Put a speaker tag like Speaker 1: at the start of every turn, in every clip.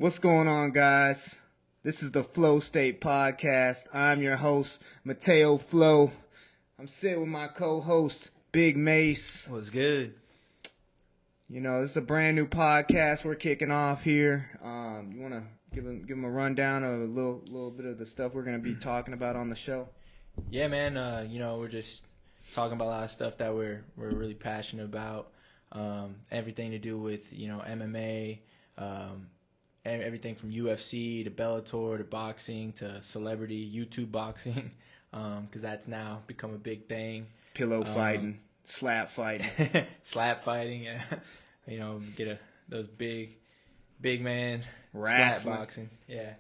Speaker 1: What's going on, guys? This is the Flow State Podcast. I'm your host, Mateo Flow. I'm sitting with my co-host, Big Mace.
Speaker 2: What's good?
Speaker 1: You know, this is a brand new podcast we're kicking off here. You want to give them a rundown of a little bit of the stuff we're going to be talking about on the show?
Speaker 2: Yeah, man. We're just talking about a lot of stuff that we're really passionate about. Everything to do with MMA. Everything from UFC to Bellator to boxing to celebrity YouTube boxing, because that's now become a big thing.
Speaker 1: Pillow fighting, slap fighting.
Speaker 2: Slap fighting, yeah. Get those big man
Speaker 1: Wrestling.
Speaker 2: slap boxing, yeah.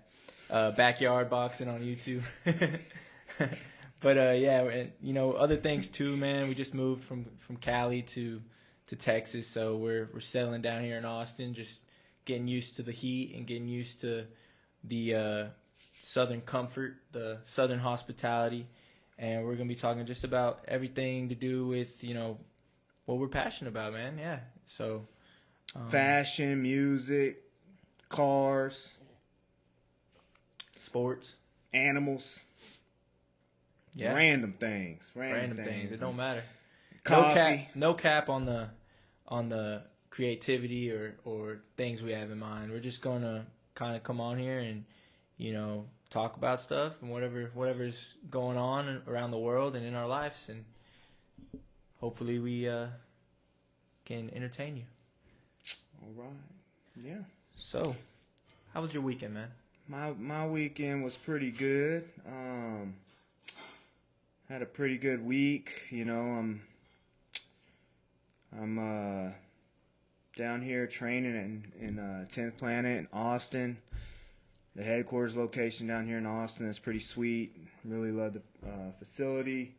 Speaker 2: Backyard boxing on YouTube. But and other things too, man. We just moved from Cali to Texas, so we're settling down here in Austin, just getting used to the heat and getting used to the southern comfort, the southern hospitality, and we're gonna be talking just about everything to do with what we're passionate about, man. Yeah, so
Speaker 1: Fashion, music, cars,
Speaker 2: sports,
Speaker 1: animals,
Speaker 2: yeah,
Speaker 1: random things.
Speaker 2: It don't matter.
Speaker 1: Coffee.
Speaker 2: No cap on the creativity or things we have in mind. We're just gonna kind of come on here and talk about stuff and whatever's going on around the world and in our lives, and hopefully we can entertain you.
Speaker 1: All right. Yeah.
Speaker 2: So, how was your weekend, man?
Speaker 1: My weekend was pretty good. Had a pretty good week. I'm down here training in 10th Planet in Austin. The headquarters location down here in Austin is pretty sweet. Really love the facility.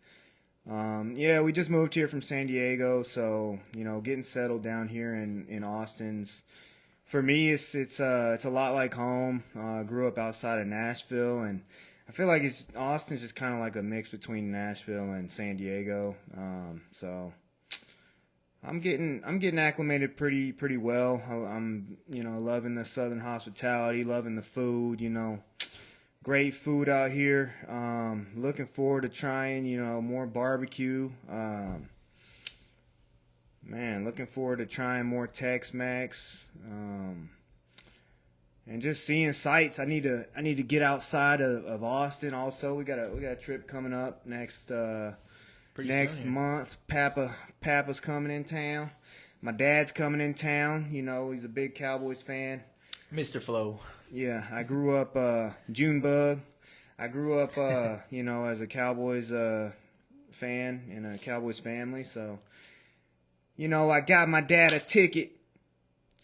Speaker 1: We just moved here from San Diego, so getting settled down here in Austin's, for me, it's a lot like home. Grew up outside of Nashville, and I feel like Austin's just kind of like a mix between Nashville and San Diego. So I'm getting acclimated pretty well. I'm loving the southern hospitality, loving the food. Great food out here. Looking forward to trying more barbecue. Looking forward to trying more Tex-Mex. And just seeing sights. I need to get outside of Austin. Also, we got a trip coming up next month. Papa's coming in town. My dad's coming in town. He's a big Cowboys fan.
Speaker 2: Mr. Flow.
Speaker 1: Yeah, I grew up Junebug. I grew up as a Cowboys fan in a Cowboys family. So I got my dad a ticket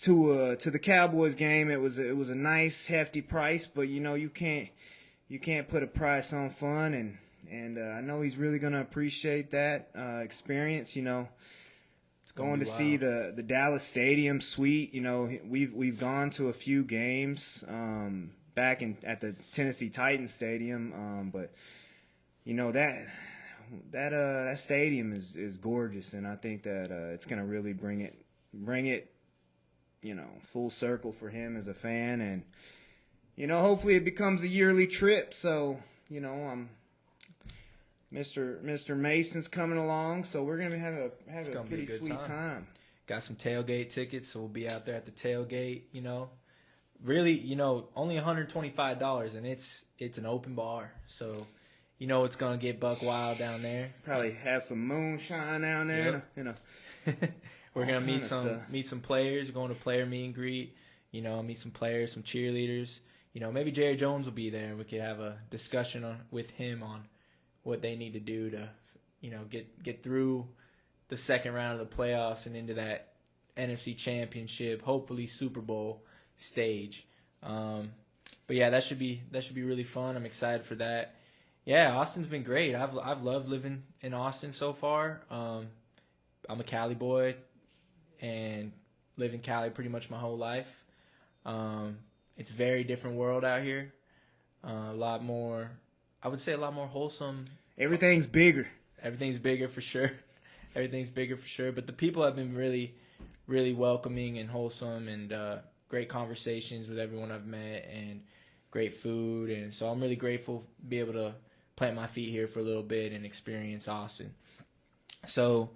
Speaker 1: to the Cowboys game. It was a nice hefty price, but you can't put a price on fun, and I know he's really gonna appreciate that experience. It's going to see the Dallas Stadium Suite. We've gone to a few games back at the Tennessee Titans Stadium, but that stadium is gorgeous, and I think that it's gonna really bring it full circle for him as a fan, and hopefully it becomes a yearly trip. So Mr. Mason's coming along, so we're gonna have a pretty sweet time.
Speaker 2: Got some tailgate tickets, so we'll be out there at the tailgate. Really, only $125, and it's an open bar, so it's gonna get buck wild down there.
Speaker 1: Probably have some moonshine down there.
Speaker 2: Yep. We're gonna meet some players. We're going to player meet and greet. Meet some players, some cheerleaders. Maybe Jerry Jones will be there, and we could have a discussion with him on what they need to do to, get through the second round of the playoffs and into that NFC Championship, hopefully Super Bowl stage. But yeah, that should be really fun. I'm excited for that. Yeah, Austin's been great. I've loved living in Austin so far. I'm a Cali boy and lived in Cali pretty much my whole life. It's a very different world out here. A lot more wholesome.
Speaker 1: Everything's bigger.
Speaker 2: Everything's bigger for sure. But the people have been really, really welcoming and wholesome, and great conversations with everyone I've met and great food. And so I'm really grateful to be able to plant my feet here for a little bit and experience Austin. So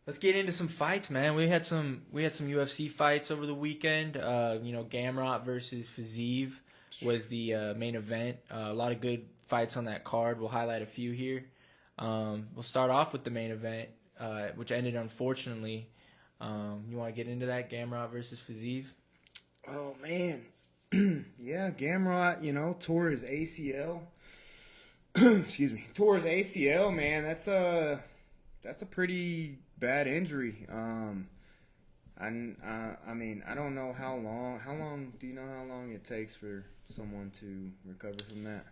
Speaker 2: let's get into some fights, man. We had some UFC fights over the weekend. Gamrot versus Fiziev was the main event. A lot of good fights on that card. We'll highlight a few here. We'll start off with the main event, which ended unfortunately. You want to get into that, Gamrot versus Fiziev?
Speaker 1: Oh man, yeah, Gamrot, tore his ACL. Excuse me, tore his ACL, man. That's a pretty bad injury. I mean, I don't know how long. How long do you know how long it takes for someone to recover from that?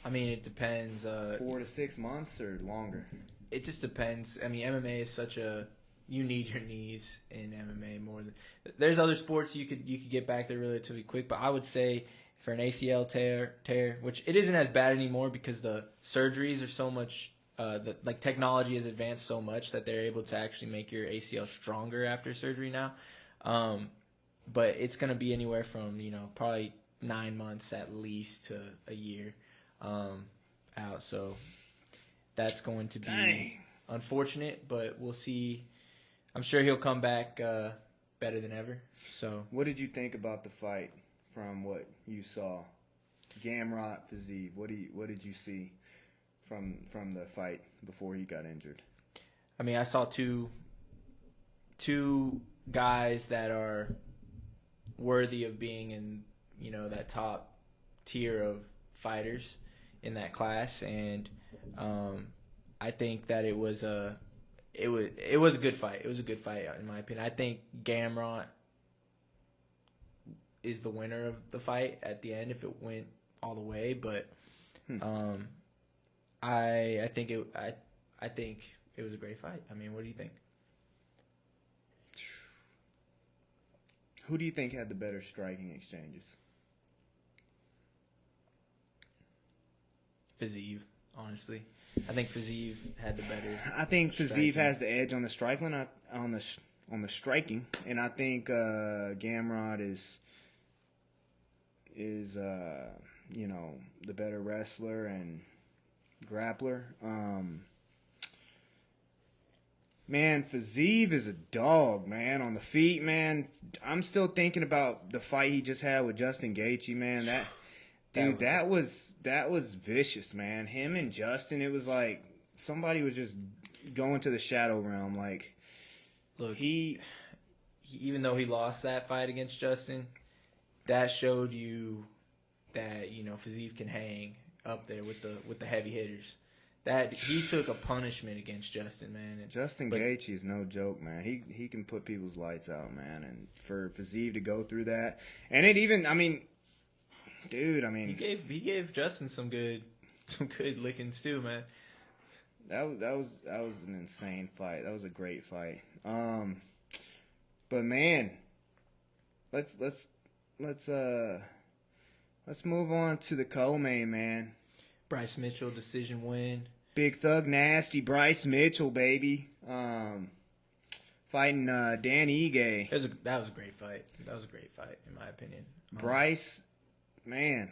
Speaker 2: I mean, it depends.
Speaker 1: 4 to 6 months or longer.
Speaker 2: It just depends. I mean, MMA is such a you need your knees in MMA more than there's other sports you could get back there relatively quick. But I would say for an ACL tear, which it isn't as bad anymore because the surgeries are so much. Technology has advanced so much that they're able to actually make your ACL stronger after surgery now. But it's going to be anywhere from, probably 9 months at least to a year out. So that's going to be unfortunate, but we'll see. I'm sure he'll come back better than ever. So,
Speaker 1: what did you think about the fight from what you saw? Gamrot, Fiziev, what did you see from the fight before he got injured?
Speaker 2: I mean, I saw two guys that are worthy of being in, that top tier of fighters in that class, and I think that it was a good fight. It was a good fight in my opinion. I think Gamrot is the winner of the fight at the end if it went all the way, but I think it was a great fight. I mean, what do you think?
Speaker 1: Who do you think had the better striking exchanges?
Speaker 2: Fiziev, honestly. I think Fiziev had the better.
Speaker 1: I think Fiziev has the edge on the striking, on the striking, and I think Gamrot is the better wrestler and grappler. Man, Fiziev is a dog, man. On the feet, man. I'm still thinking about the fight he just had with Justin Gaethje, man. That was vicious, man. Him and Justin, it was like somebody was just going to the shadow realm. Like,
Speaker 2: look, he even though he lost that fight against Justin, that showed you that Fiziev can hang up there with the heavy hitters. That he took a punishment against Justin, man.
Speaker 1: Justin Gaethje is no joke, man. He can put people's lights out, man. And for Fiziev to go through that, and it even, I mean, dude, I mean,
Speaker 2: he gave Justin some good lickings too, man.
Speaker 1: That was an insane fight. That was a great fight. But man, let's move on to the co-main, man.
Speaker 2: Bryce Mitchell decision win.
Speaker 1: Big Thug Nasty Bryce Mitchell, baby. Fighting Dan Ige.
Speaker 2: That was a great fight. That was a great fight, in my opinion.
Speaker 1: Bryce, man,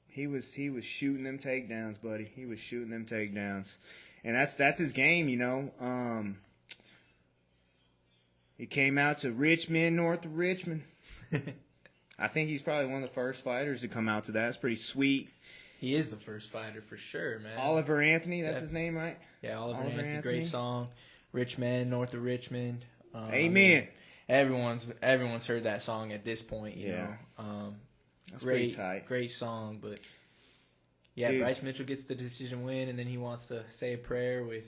Speaker 1: he was shooting them takedowns, buddy. He was shooting them takedowns, and that's his game, He came out to Richmond, north of Richmond. I think he's probably one of the first fighters to come out to that. It's pretty sweet.
Speaker 2: He is the first fighter for sure, man.
Speaker 1: Oliver Anthony, that's his name, right?
Speaker 2: Yeah, Oliver Anthony. Great song. Richmond, north of Richmond.
Speaker 1: Amen.
Speaker 2: Everyone's heard that song at this point, you know.
Speaker 1: That's pretty tight.
Speaker 2: Great song, but yeah, dude. Bryce Mitchell gets the decision win, and then he wants to say a prayer with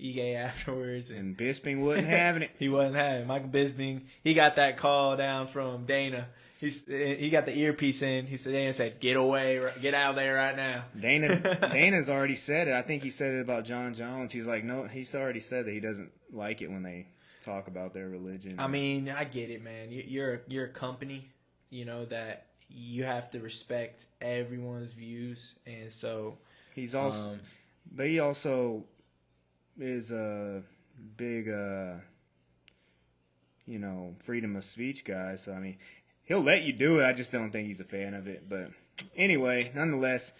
Speaker 2: Ige afterwards.
Speaker 1: And Bisping wasn't having it.
Speaker 2: He wasn't having it. Michael Bisping, he got that call down from Dana. He got the earpiece in. Dana said, "Get away, get out of there right now."
Speaker 1: Dana's already said it. I think he said it about John Jones. He's like, no, he's already said that he doesn't like it when they talk about their religion.
Speaker 2: I mean, I get it, man. You're a company, that you have to respect everyone's views, and so
Speaker 1: he's also, but he also is a big, freedom of speech guy. So I mean. he'll let you do it. I just don't think he's a fan of it. But anyway, nonetheless,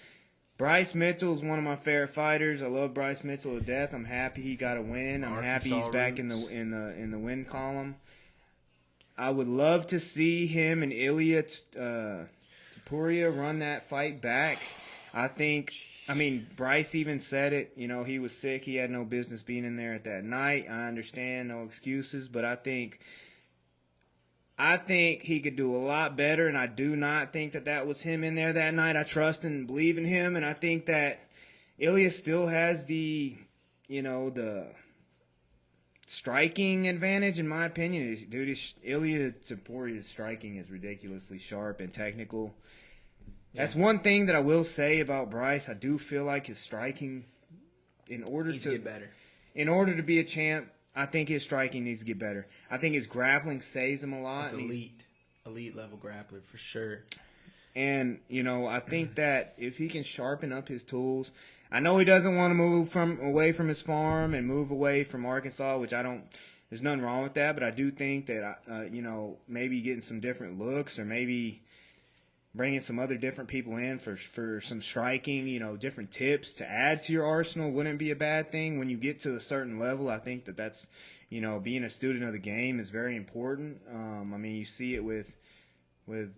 Speaker 1: Bryce Mitchell is one of my favorite fighters. I love Bryce Mitchell to death. I'm happy he got a win. I'm happy he's back in the win column. I would love to see him and Ilya Topuria run that fight back. I mean, Bryce even said it. You know, he was sick. He had no business being in there at that night. I understand, no excuses, but I think he could do a lot better, and I do not think that was him in there that night. I trust and believe in him, and I think that Ilya still has the striking advantage, in my opinion. Ilya Topuria's striking is ridiculously sharp and technical. Yeah. That's one thing that I will say about Bryce. I do feel like his striking, in order to
Speaker 2: get better,
Speaker 1: in order to be a champ, I think his striking needs to get better. I think his grappling saves him a lot.
Speaker 2: It's elite level grappler for sure.
Speaker 1: And I think that if he can sharpen up his tools, I know he doesn't want to move away from his farm and move away from Arkansas, which I don't. There's nothing wrong with that, but I do think that maybe getting some different looks, or maybe bringing some other different people in for some striking, different tips to add to your arsenal wouldn't be a bad thing. When you get to a certain level, I think that's, being a student of the game is very important. I mean, you see it with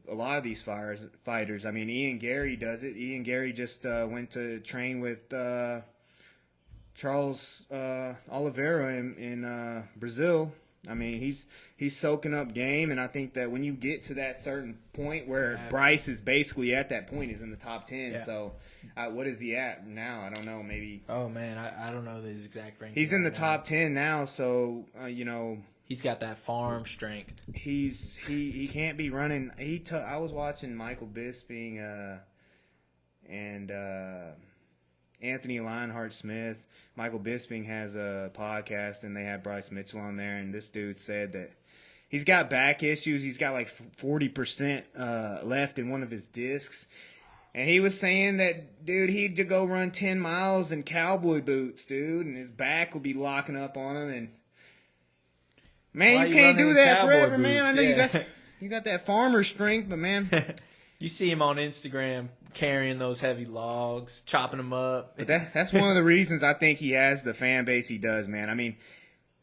Speaker 1: a lot of these fighters. I mean, Ian Gary does it. Ian Gary just went to train with Charles Oliveira in Brazil. I mean, he's soaking up game, and I think that when you get to that certain point where Bryce is basically at that point, he's in the top 10. Yeah. So, what is he at now? I don't know. Maybe.
Speaker 2: Oh man, I don't know his exact rank.
Speaker 1: He's in the top 10 now, so
Speaker 2: he's got that farm strength.
Speaker 1: He can't be running. I was watching Michael Bisping and Anthony Lionheart Smith. Michael Bisping has a podcast, and they had Bryce Mitchell on there, and this dude said that he's got back issues. He's got like 40% left in one of his discs. And he was saying that, dude, he'd go run 10 miles in cowboy boots, dude, and his back would be locking up on him. And man, you can't do that forever, man. I know you got that farmer strength, but man.
Speaker 2: You see him on Instagram carrying those heavy logs, chopping them up.
Speaker 1: But that's one of the reasons I think he has the fan base he does, man. I mean,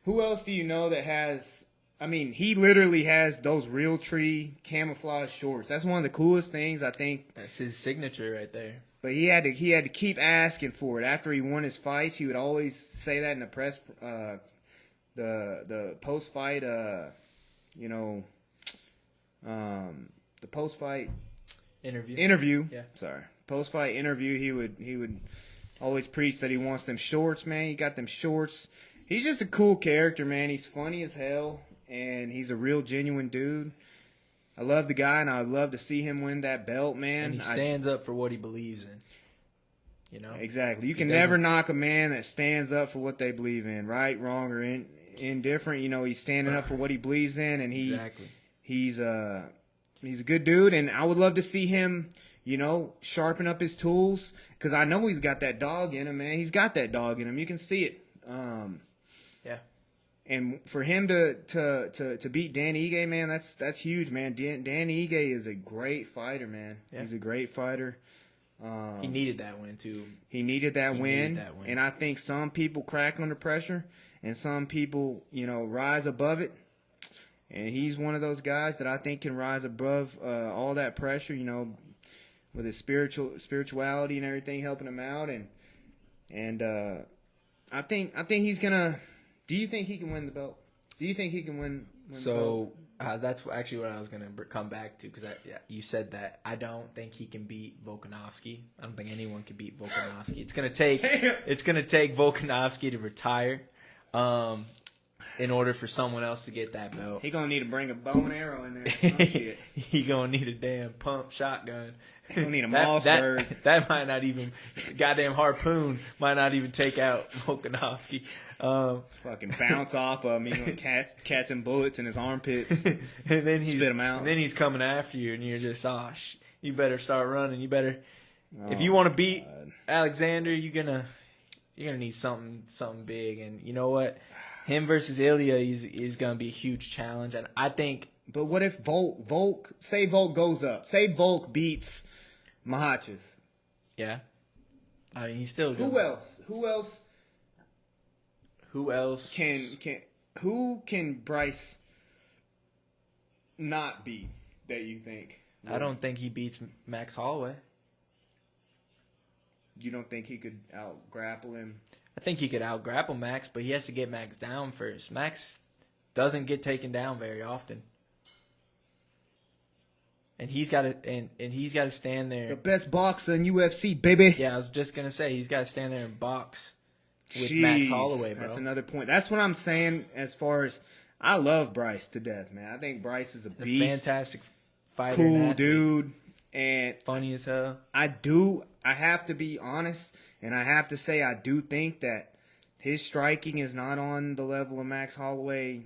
Speaker 1: who else do you know that has – I mean, he literally has those Realtree camouflage shorts. That's one of the coolest things, I think.
Speaker 2: That's his signature right there.
Speaker 1: But he had to keep asking for it. After he won his fights, he would always say that in the press the post-fight the post-fight interview.
Speaker 2: Yeah.
Speaker 1: Sorry. Post-fight interview, he would always preach that he wants them shorts, man. He got them shorts. He's just a cool character, man. He's funny as hell, and he's a real genuine dude. I love the guy, and I'd love to see him win that belt, man.
Speaker 2: And he stands up for what he believes in.
Speaker 1: Exactly. You can never knock a man that stands up for what they believe in, right, wrong, or indifferent. He's standing up for what he believes in, and he's a good dude, and I would love to see him, sharpen up his tools, because I know he's got that dog in him, man. He's got that dog in him. You can see it.
Speaker 2: Yeah.
Speaker 1: And for him to beat Dan Ige, man, that's huge, man. Dan Ige is a great fighter, man. Yeah. He's a great fighter.
Speaker 2: He needed that win too.
Speaker 1: He needed that win, and I think some people crack under pressure, and some people, rise above it. And he's one of those guys that I think can rise above all that pressure, with his spirituality and everything helping him out. And I think he's gonna. Do you think he can win the belt? Do you think he can win the belt?
Speaker 2: That's actually what I was gonna come back to, because you said that. I don't think he can beat Volkanovski. I don't think anyone can beat Volkanovski. It's gonna take Volkanovski to retire. In order for someone else to get that belt.
Speaker 1: He gonna need to bring a bow and arrow in there.
Speaker 2: He gonna need a damn pump shotgun.
Speaker 1: He gonna need a Mossberg.
Speaker 2: That might not even, goddamn harpoon might not even take out Volkanovski.
Speaker 1: Fucking bounce off of him. He gonna catch him bullets in his armpits.
Speaker 2: And then
Speaker 1: spit him out.
Speaker 2: And then he's coming after you, and you're just, you better start running. You better, if you want to beat Alexander, you're gonna need something big. And you know what? Him versus Ilya is going to be a huge challenge, and I think
Speaker 1: But what if Volk, say Volk goes up. Say Volk beats Makhachev.
Speaker 2: Yeah. I mean, he's still good.
Speaker 1: Who else can Bryce not beat that you think?
Speaker 2: I don't think he beats Max Holloway.
Speaker 1: You don't think he could out-grapple him?
Speaker 2: I think he could out-grapple Max, but he has to get Max down first. Max doesn't get taken down very often. And he's got to he's got to stand there.
Speaker 1: The best boxer in UFC, baby.
Speaker 2: Yeah, I was just going to say, he's got to stand there and box with Max Holloway, bro.
Speaker 1: That's another point. That's what I'm saying as far as I love Bryce to death, man. I think Bryce is a beast.
Speaker 2: Fantastic fighter.
Speaker 1: Cool dude. And
Speaker 2: funny as hell.
Speaker 1: I have to be honest, and I have to say I do think that his striking is not on the level of Max Holloway,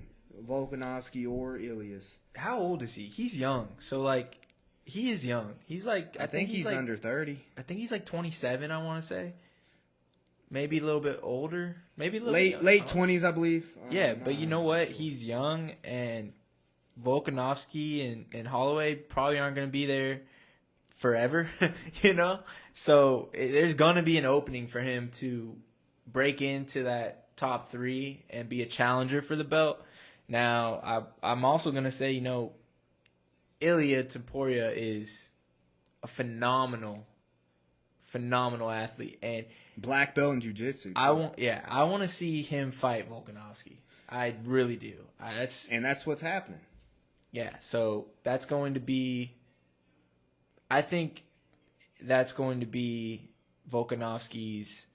Speaker 1: Volkanovski, or Ilias.
Speaker 2: How old is he? He's young. So, like, he is young. He's like...
Speaker 1: I think he's like, under 30.
Speaker 2: I think he's like 27, I want to say. Maybe a little bit older. Maybe a little
Speaker 1: late 20s, I believe.
Speaker 2: Yeah, but you know what? Sure. He's young, and Volkanovski and Holloway probably aren't going to be there forever, you know? So there's going to be an opening for him to break into that top 3 and be a challenger for the belt. Now, I'm also going to say, you know, Ilia Topuria is a phenomenal athlete, and
Speaker 1: black belt in jiu-jitsu.
Speaker 2: I want to see him fight Volkanovski. I really do.
Speaker 1: That's what's happening.
Speaker 2: Yeah, so that's going to be. I think that's going to be Volkanovski's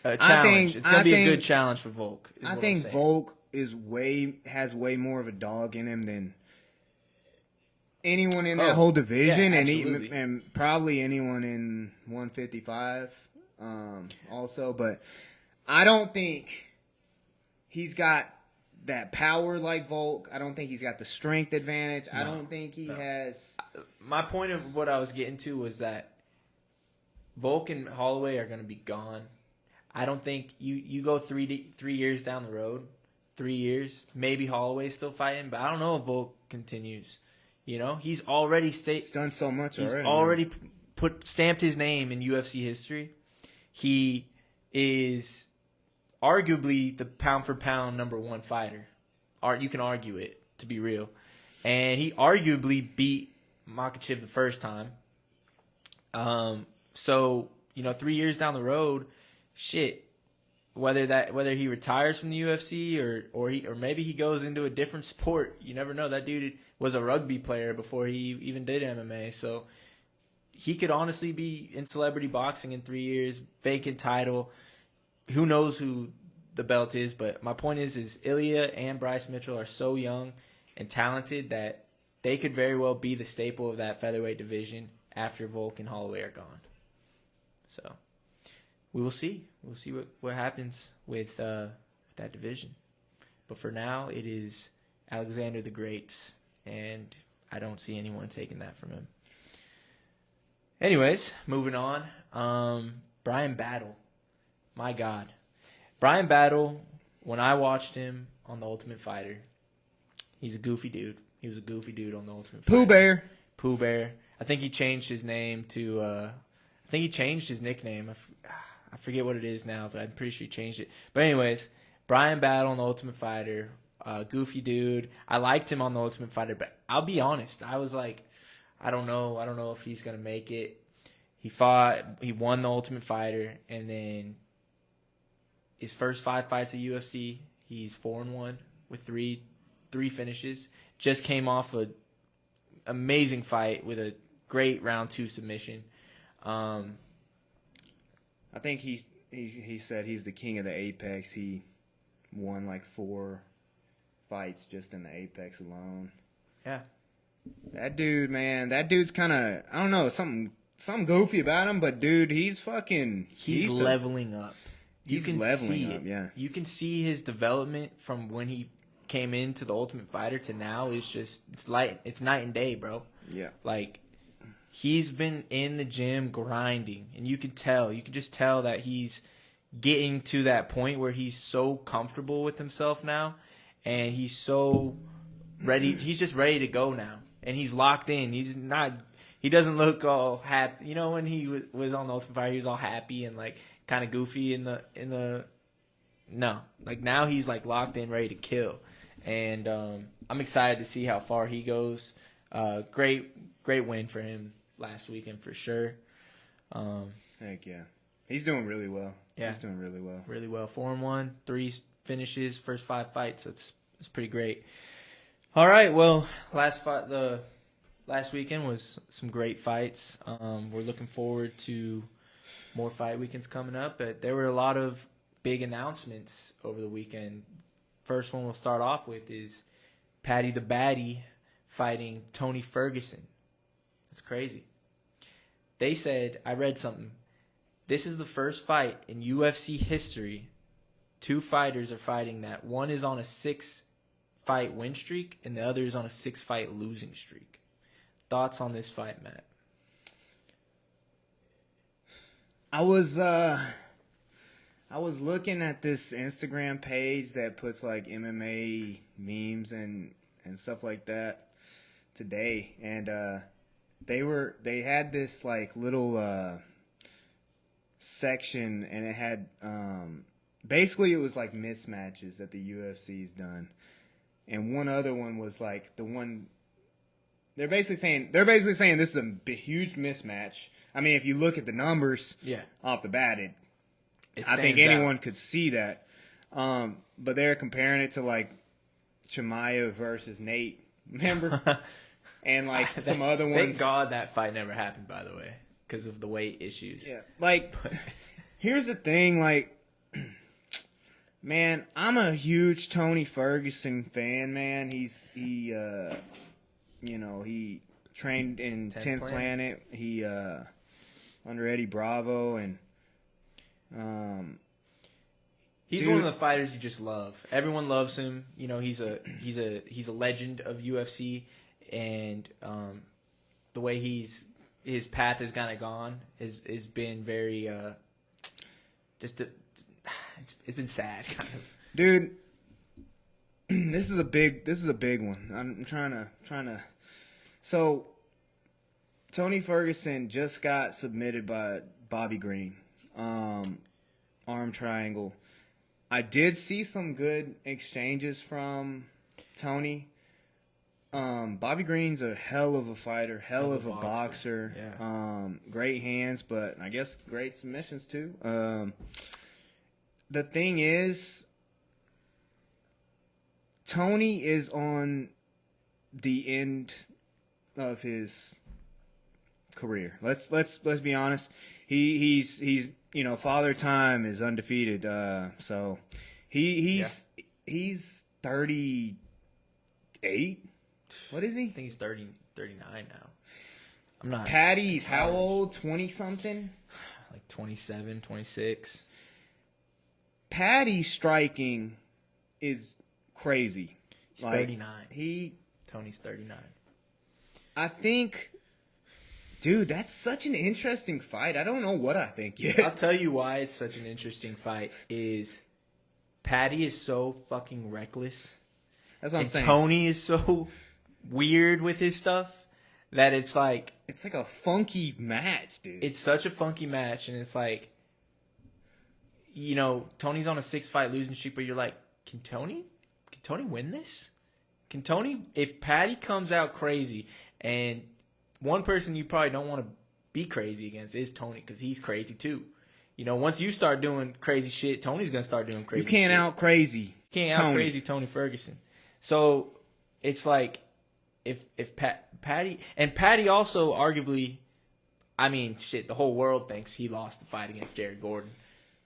Speaker 2: challenge. It's going to be a good challenge for Volk.
Speaker 1: I think Volk has way more of a dog in him than anyone in that whole division, and probably anyone in 155 also. But I don't think he's got that power like Volk. I don't think he's got the strength advantage. I don't think he has.
Speaker 2: My point of what I was getting to was that Volk and Holloway are going to be gone. I don't think you go 3 years down the road, 3 years, maybe Holloway's still fighting, but I don't know if Volk continues. You know, he's done so much already. He's already stamped his name in UFC history. He is arguably the pound for pound number 1 fighter. You can argue it, to be real. And he arguably beat Makhachev the first time. So, you know, 3 years down the road, shit, whether he retires from the UFC or maybe he goes into a different sport, you never know. That dude was a rugby player before he even did MMA, so he could honestly be in celebrity boxing in 3 years, vacant title. Who knows who the belt is? But my point is Ilia and Bryce Mitchell are so young and talented that they could very well be the staple of that featherweight division after Volk and Holloway are gone. So we will see. We'll see what happens with that division. But for now, it is Alexander the Great's, and I don't see anyone taking that from him. Anyways, moving on. Bryan Battle. My God. Bryan Battle, when I watched him on The Ultimate Fighter, he's a goofy dude. He was a goofy dude on The Ultimate Fighter. Pooh Bear. I think he changed his name to... I think he changed his nickname. I forget what it is now, but I'm pretty sure he changed it. But anyways, Bryan Battle on The Ultimate Fighter. Goofy dude. I liked him on The Ultimate Fighter, but I'll be honest. I was like, I don't know if he's going to make it. He won The Ultimate Fighter, and then his first 5 fights at UFC, he's 4-1 with three finishes. Just came off an amazing fight with a great round 2 submission.
Speaker 1: I think he said he's the king of the Apex. He won like 4 fights just in the Apex alone.
Speaker 2: Yeah.
Speaker 1: That dude, man, that dude's kind of, I don't know, something goofy about him, but dude, he's
Speaker 2: leveling up.
Speaker 1: He's leveling up, yeah.
Speaker 2: You can see his development from when he came into The Ultimate Fighter to now. It's night and day, bro.
Speaker 1: Yeah.
Speaker 2: Like, he's been in the gym grinding, and you can just tell that he's getting to that point where he's so comfortable with himself now, and he's so ready. He's just ready to go now, and he's locked in. He's not. He doesn't look all happy. You know, when he was on the Ultimate Fighter, he was all happy and like kind of goofy in the. No, like now he's like locked in, ready to kill, and I'm excited to see how far he goes. Great win for him last weekend for sure.
Speaker 1: Heck yeah, he's doing really well.
Speaker 2: Yeah,
Speaker 1: he's doing really well.
Speaker 2: Really well. 4-1, 3 finishes, first 5 fights. That's pretty great. All right, well, the last weekend was some great fights. We're looking forward to more fight weekends coming up, but there were a lot of big announcements over the weekend. First one we'll start off with is Paddy the Baddy fighting Tony Ferguson. That's crazy. They said, I read something, this is the first fight in UFC history 2 fighters are fighting that. One is on a 6-fight win streak and the other is on a 6-fight losing streak. Thoughts on this fight, Matt?
Speaker 1: I was looking at this Instagram page that puts like MMA memes and stuff like that today, and they had this like little section, and it had basically it was like mismatches that the UFC's done, and one other one was like the one they're basically saying this is a huge mismatch. I mean, if you look at the numbers off the bat, I think anyone could see that. But they're comparing it to like Chimaev versus Nate, remember? And like some other ones.
Speaker 2: Thank God that fight never happened, by the way, because of the weight issues.
Speaker 1: Yeah, like here's the thing, like, man, I'm a huge Tony Ferguson fan, man. He trained in 10th Planet. He under Eddie Bravo, and
Speaker 2: he's one of the fighters you just love. Everyone loves him. You know, he's a legend of UFC, and the way his path has kind of gone has been very it's been sad, kind of.
Speaker 1: Dude, this is a big one. I'm trying to. So, Tony Ferguson just got submitted by Bobby Green, arm triangle. I did see some good exchanges from Tony. Bobby Green's a hell of a fighter, hell of a boxer.
Speaker 2: Yeah.
Speaker 1: Great hands, but I guess great submissions too. The thing is, Tony is on the end of his career. Let's be honest. He's Father Time is undefeated. So he's 38. What is he?
Speaker 2: I think he's 39 now. I'm not.
Speaker 1: Paddy's how old? 20 something?
Speaker 2: Like 27, 26.
Speaker 1: Paddy's striking is crazy.
Speaker 2: He's 39. Tony's 39.
Speaker 1: I think, dude, that's such an interesting fight. I don't know what I think yet.
Speaker 2: I'll tell you why it's such an interesting fight is Paddy is so fucking reckless.
Speaker 1: That's what I'm saying.
Speaker 2: Tony is so weird with his stuff that it's like
Speaker 1: a funky match, dude.
Speaker 2: It's such a funky match, and it's like, you know, Tony's on a 6-fight losing streak, but you're like, can Tony win this? Can Tony, if Paddy comes out crazy, and one person you probably don't want to be crazy against is Tony, because he's crazy too. You know, once you start doing crazy shit, Tony's gonna start doing crazy shit.
Speaker 1: You can't out crazy.
Speaker 2: Crazy Tony Ferguson. So it's like if Paddy also arguably, I mean, shit, the whole world thinks he lost the fight against Jared Gordon.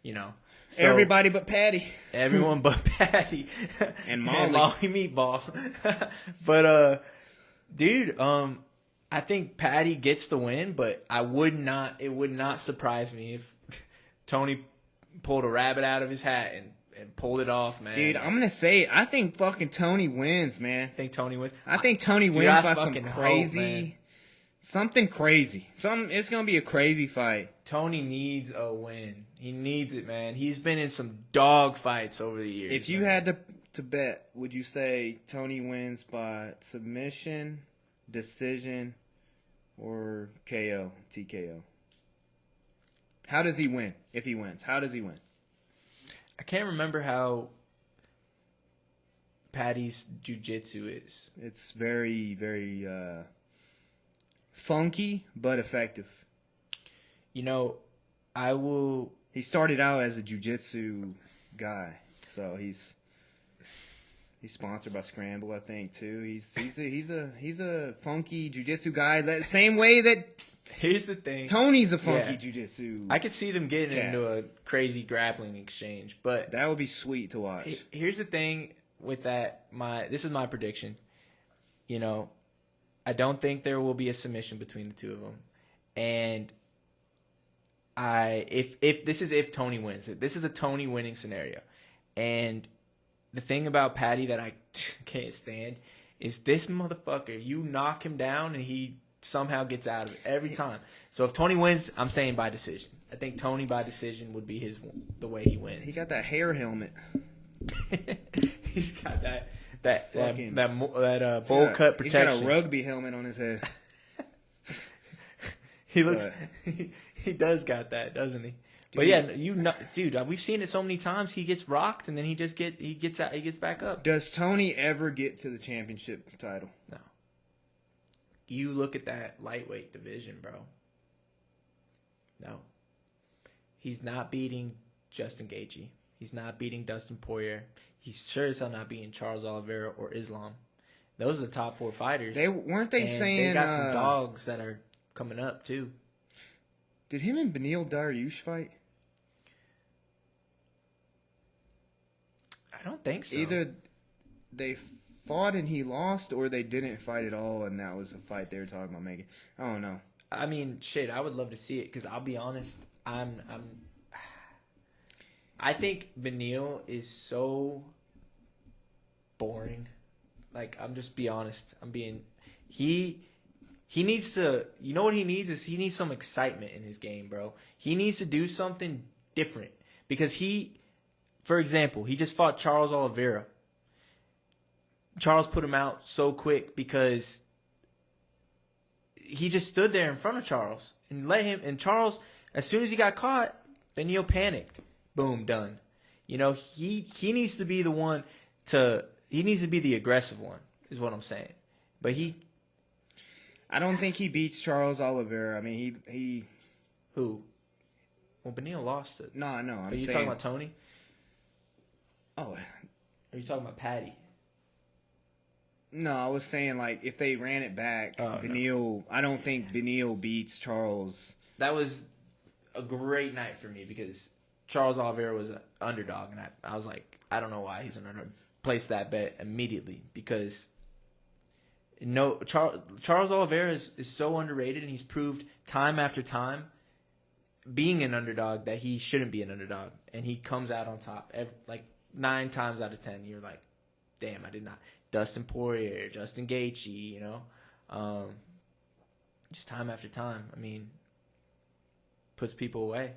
Speaker 2: You know, so
Speaker 1: everybody but Paddy.
Speaker 2: Everyone but Paddy
Speaker 1: and Molly.
Speaker 2: And Molly Meatball. But dude, I think Paddy gets the win, but it would not surprise me if Tony pulled a rabbit out of his hat and pulled it off, man.
Speaker 1: Dude, I'm gonna say it. I think fucking Tony wins, man.
Speaker 2: Think Tony wins?
Speaker 1: I think Tony wins by some crazy, something crazy. It's gonna be a crazy fight.
Speaker 2: Tony needs a win. He needs it, man. He's been in some dog fights over the years.
Speaker 1: If you had to bet, would you say Tony wins by submission, decision, or KO, TKO? How does he win? If he wins, how does he win?
Speaker 2: I can't remember how Paddy's jiu-jitsu is.
Speaker 1: It's very, very funky, but effective.
Speaker 2: You know, I will...
Speaker 1: He started out as a jiu-jitsu guy, so he's sponsored by Scramble, I think, too. He's a funky jiu-jitsu guy. That same way that
Speaker 2: here's the thing.
Speaker 1: Tony's a funky jiu-jitsu.
Speaker 2: I could see them getting into a crazy grappling exchange, but
Speaker 1: that would be sweet to watch.
Speaker 2: Here's the thing with that. This is my prediction. You know, I don't think there will be a submission between the two of them, and if Tony wins, this is a Tony winning scenario, and the thing about Paddy that I can't stand is this motherfucker. You knock him down and he somehow gets out of it every time. So if Tony wins, I'm saying by decision. I think Tony by decision would be the way he wins.
Speaker 1: He got that hair helmet.
Speaker 2: He's got that bowl cut protection.
Speaker 1: He's got a rugby helmet on his head.
Speaker 2: He looks. He does got that, doesn't he? Dude. But yeah, dude, we've seen it so many times. He gets rocked and then he gets back up.
Speaker 1: Does Tony ever get to the championship title?
Speaker 2: No. You look at that lightweight division, bro. No. He's not beating Justin Gaethje. He's not beating Dustin Poirier. He's sure as hell not beating Charles Oliveira or Islam. Those are the top 4 fighters.
Speaker 1: They saying
Speaker 2: they got some dogs that are coming up too.
Speaker 1: Did him and Beneil Dariush fight?
Speaker 2: I don't think so.
Speaker 1: Either they fought and he lost, or they didn't fight at all, and that was the fight they were talking about making. I don't know.
Speaker 2: I mean, shit, I would love to see it because I'll be honest, I think Beneil is so boring. Like, I'm just be honest. He needs to, you know what he needs is he needs some excitement in his game, bro. He needs to do something different because for example, he just fought Charles Oliveira. Charles put him out so quick because he just stood there in front of Charles and and Charles, as soon as he got caught, Beneil panicked. Boom, done. You know, he needs to be the one he needs to be the aggressive one, is what I'm saying. But
Speaker 1: I don't think he beats Charles Oliveira. I mean, he
Speaker 2: Who? Well, Beneil lost it.
Speaker 1: No, I'm
Speaker 2: saying. Are you talking about Tony?
Speaker 1: Oh.
Speaker 2: Are you talking about Paddy?
Speaker 1: No, I was saying, like, if they ran it back, Beneil... No. I don't think Beneil beats Charles.
Speaker 2: That was a great night for me because Charles Oliveira was an underdog, and I was like, I don't know why he's an underdog. Placed that bet immediately because Charles Oliveira is so underrated, and he's proved time after time being an underdog that he shouldn't be an underdog, and he comes out on top. Like 9 times out of 10, you're like, damn, I did not. Dustin Poirier, Justin Gaethje, you know, just time after time. I mean, puts people away.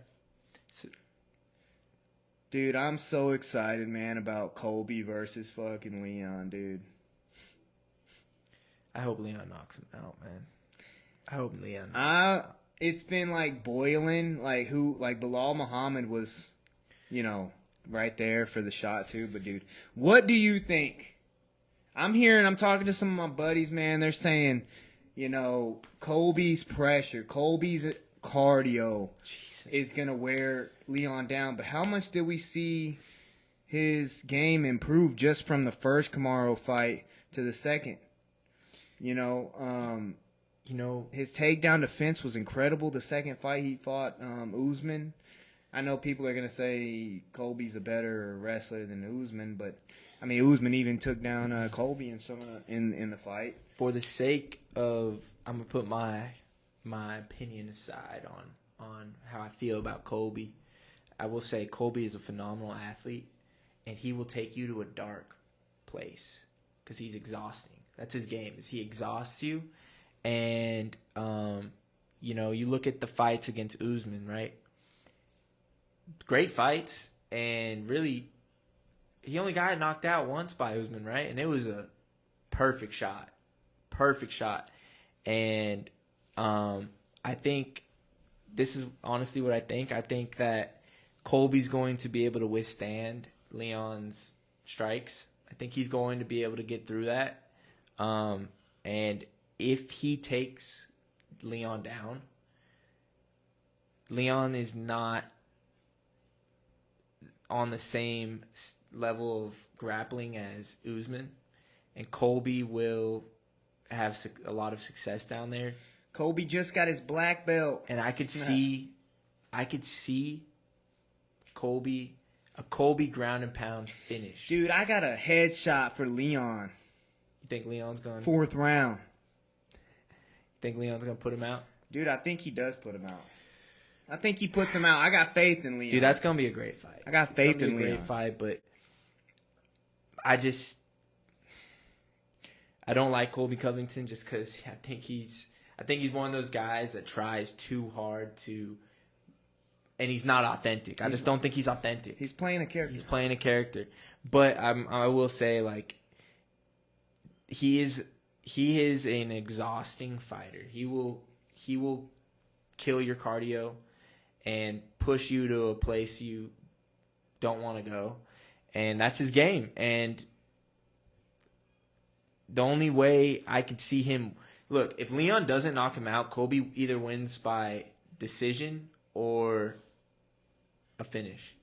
Speaker 1: Dude, I'm so excited, man, about Colby versus fucking Leon, dude.
Speaker 2: I hope Leon knocks him out, man. I hope Leon.
Speaker 1: It's been like boiling, like Bilal Muhammad was, you know, right there for the shot too. But dude, what do you think? I'm talking to some of my buddies, man. They're saying, you know, Colby's pressure, Colby's cardio is gonna wear Leon down. But how much did we see his game improve just from the first Kamaru fight to the second? You know, his takedown defense was incredible. The second fight he fought Usman. I know people are gonna say Colby's a better wrestler than Usman, but I mean Usman even took down Colby in the fight.
Speaker 2: For the sake of, I'm gonna put my opinion aside on how I feel about Colby. I will say Colby is a phenomenal athlete, and he will take you to a dark place because he's exhausting. That's his game. Is he exhausts you, and you know, you look at the fights against Usman, right? Great fights, and really he only got knocked out once by Usman, right? And it was a perfect shot. Perfect shot. And I think this is honestly what I think. I think that Colby's going to be able to withstand Leon's strikes. I think he's going to be able to get through that. And if he takes Leon down, Leon is not on the same level of grappling as Usman, and Colby will have a lot of success down there.
Speaker 1: Colby just got his black belt,
Speaker 2: and I could see a Colby ground and pound finish.
Speaker 1: Dude, I got a headshot for Leon.
Speaker 2: You think Leon's going?
Speaker 1: 4th round.
Speaker 2: You think Leon's gonna put him out?
Speaker 1: Dude, I think he does put him out. I think he puts him out. I got faith in Leon.
Speaker 2: Dude, that's gonna be a great fight.
Speaker 1: I got faith in Leon.
Speaker 2: Great fight, but I don't like Colby Covington just because I think he's one of those guys that tries too hard to, and he's not authentic. I just don't think he's authentic.
Speaker 1: He's playing a character.
Speaker 2: But I will say, like, he is an exhausting fighter. He will kill your cardio and push you to a place you don't want to go, and that's his game. And the only way I could see him look, if Leon doesn't knock him out, Colby either wins by decision or a finish.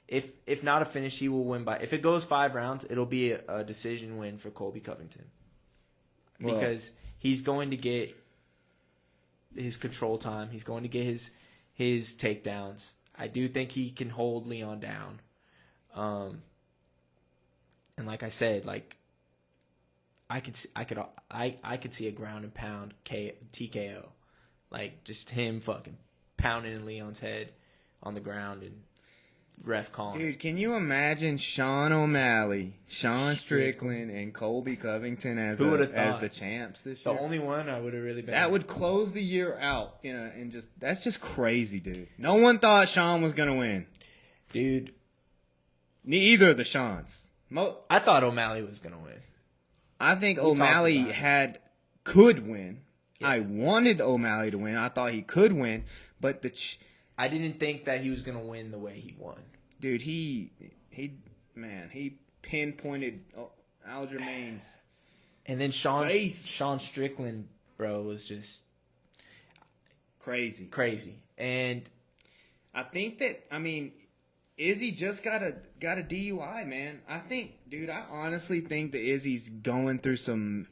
Speaker 2: If not a finish, he will win by. If it goes 5 rounds, it'll be a decision win for Colby Covington, because he's going to get his control time. He's going to get his takedowns. I do think he can hold Leon down. And like I said, like I could see a ground and pound TKO, like just him fucking pounding in Leon's head on the ground and ref calling.
Speaker 1: Dude, can you imagine Sean O'Malley, Sean Strickland, and Colby Covington as the champs this year?
Speaker 2: The only one I would have really been.
Speaker 1: That would close the year out, and that's just crazy, dude. No one thought Sean was gonna win,
Speaker 2: dude.
Speaker 1: Neither of the Seans.
Speaker 2: I thought O'Malley was gonna win.
Speaker 1: I think O'Malley could win. Yeah. I wanted O'Malley to win. I thought he could win, but
Speaker 2: I didn't think that he was gonna win the way he won.
Speaker 1: Dude, he pinpointed Aljamain's
Speaker 2: and then Sean Strickland, bro, was just crazy. And
Speaker 1: I think that Izzy just got a DUI, man. I honestly think that Izzy's going through some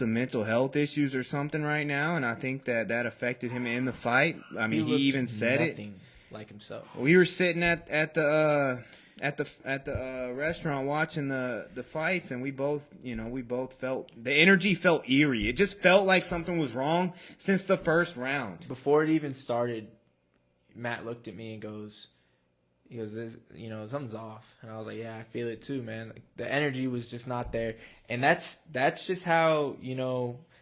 Speaker 1: mental health issues or something right now, and I think that affected him in the fight. He even said it.
Speaker 2: Like himself.
Speaker 1: We were sitting at the restaurant watching the fights, and we both felt the energy felt eerie. It just felt like something was wrong since the first round.
Speaker 2: Before it even started, Matt looked at me and goes, something's off. And I was like, yeah, I feel it too, man. Like, the energy was just not there. And that's just how,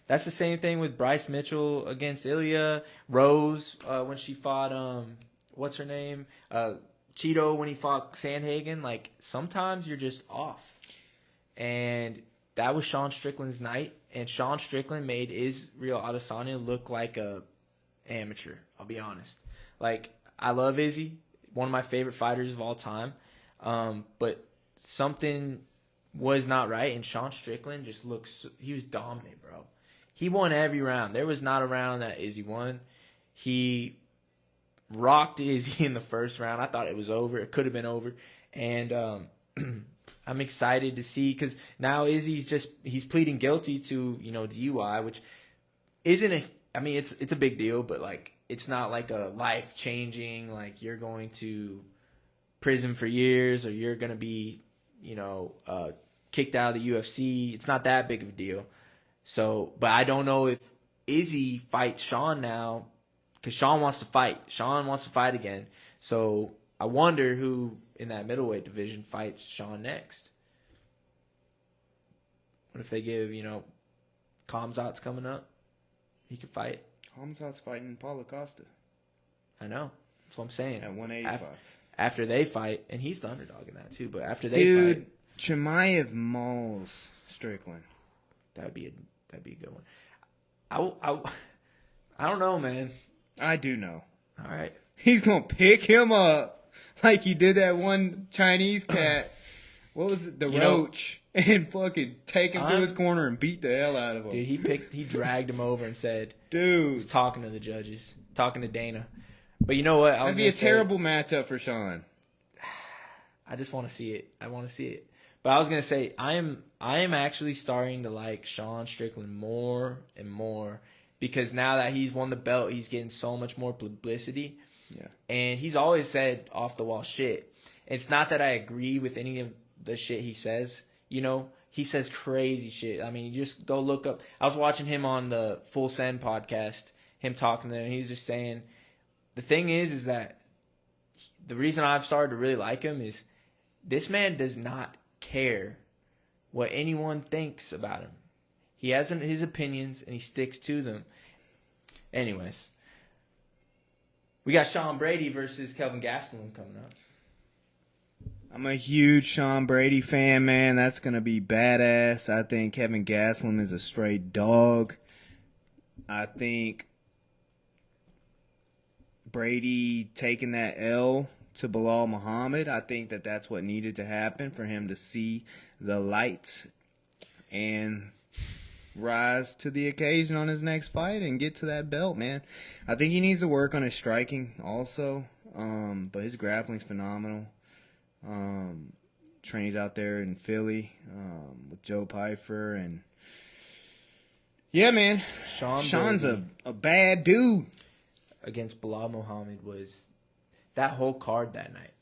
Speaker 2: that's the same thing with Bryce Mitchell against Ilya, Rose when she fought, what's her name? Cheeto when he fought Sandhagen. Like, sometimes you're just off. And that was Sean Strickland's night. And Sean Strickland made Israel Adesanya look like a amateur, I'll be honest. Like, I love Izzy. One of my favorite fighters of all time. But something was not right, and Sean Strickland just he was dominant, bro. He won every round. There was not a round that Izzy won. He rocked Izzy in the first round. I thought it was over. It could have been over. And I'm excited to see, because now Izzy's he's pleading guilty to, DUI, which isn't it's a big deal, but like, it's not like a life-changing, like you're going to prison for years or you're going to be, kicked out of the UFC. It's not that big of a deal. So, but I don't know if Izzy fights Sean now, because Sean wants to fight. Sean wants to fight again. So I wonder who in that middleweight division fights Sean next. What if they give, Khamzat's coming up? He could fight.
Speaker 1: Khamzat's fighting Paulo Costa.
Speaker 2: I know. That's what I'm saying.
Speaker 1: At 185.
Speaker 2: after they fight, and he's the underdog in that too. But after they fight,
Speaker 1: Chimaev mauls Strickland.
Speaker 2: that'd be a good one. I don't know, man.
Speaker 1: I do know.
Speaker 2: All right.
Speaker 1: He's gonna pick him up like he did that one Chinese cat. What was it? The roach. And fucking take him to his corner and beat the hell out of him.
Speaker 2: Dude, he dragged him over and said,
Speaker 1: dude.
Speaker 2: He's talking to the judges, talking to Dana. But you know what?
Speaker 1: That'd be a terrible matchup for Sean.
Speaker 2: I just want to see it. I want to see it. But I was gonna say I am actually starting to like Sean Strickland more and more because now that he's won the belt, he's getting so much more publicity.
Speaker 1: Yeah.
Speaker 2: And he's always said off the wall shit. It's not that I agree with any of the shit he says. You know, he says crazy shit. I mean, you just go look up. I was watching him on the Full Send podcast, him talking there, and he's just saying, the thing is that the reason I've started to really like him is this man does not care what anyone thinks about him. He has his opinions, and he sticks to them. Anyways, we got Sean Brady versus Kelvin Gastelum coming up.
Speaker 1: I'm a huge Sean Brady fan, man. That's going to be badass. I think Kevin Gastelum is a straight dog. I think Brady taking that L to Bilal Muhammad, I think that that's what needed to happen for him to see the light and rise to the occasion on his next fight and get to that belt, man. I think he needs to work on his striking also, but his grappling's phenomenal. Trains out there in Philly with Joe Pyfer, and yeah, man, Sean's a bad dude.
Speaker 2: Against Bilal Muhammad was that whole card that night.